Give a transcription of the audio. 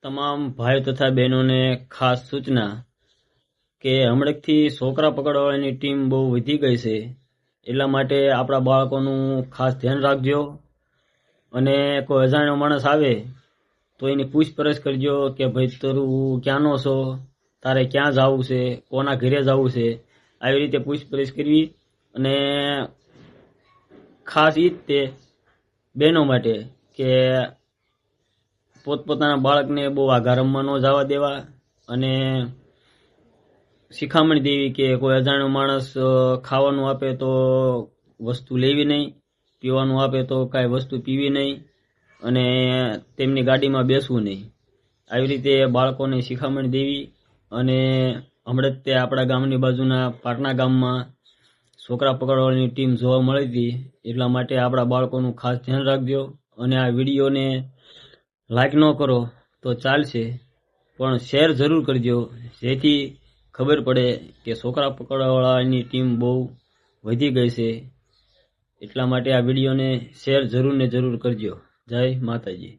તમામ ભાઈઓ તથા બહેનોને ખાસ સૂચના કે હમણાંથી છોકરા પકડવાની ટીમ બહુ વધી ગઈ છે, એટલા માટે આપણા બાળકોનું ખાસ ધ્યાન રાખજો. અને કોઈ અજાણ્યો માણસ આવે તો એની પૂછપરછ કરજો કે ભાઈ તું ક્યાંનો છો, તારે ક્યાં જવું છે, કોના ઘરે જવું છે, આવી રીતે પૂછપરછ કરવી. અને ખાસ ઈ જ તે બહેનો માટે કે પોતપોતાના બાળકને બહુ આઘા રમવા ન જવા દેવા અને શિખામણ દેવી કે કોઈ અજાણ્યો માણસ ખાવાનું આપે તો વસ્તુ લેવી નહીં, પીવાનું આપે તો કાંઈ વસ્તુ પીવી નહીં અને તેમની ગાડીમાં બેસવું નહીં. આવી રીતે બાળકોને શિખામણ દેવી. અને હમણાં તે આપણા ગામની બાજુના પાટણા ગામમાં છોકરા પકડવાની ટીમ જોવા મળી હતી, એટલા માટે આપણા બાળકોનું ખાસ ધ્યાન રાખજો. અને આ વિડીયોને લાઈક ન કરો તો ચાલશે, પણ શેર જરૂર કરજો, જેથી ખબર પડે કે છોકરા પકડવાવાળાની ટીમ બહુ વધી ગઈ છે. એટલા માટે આ વિડીયોને શેર જરૂર ને જરૂર કરજો. જય માતાજી.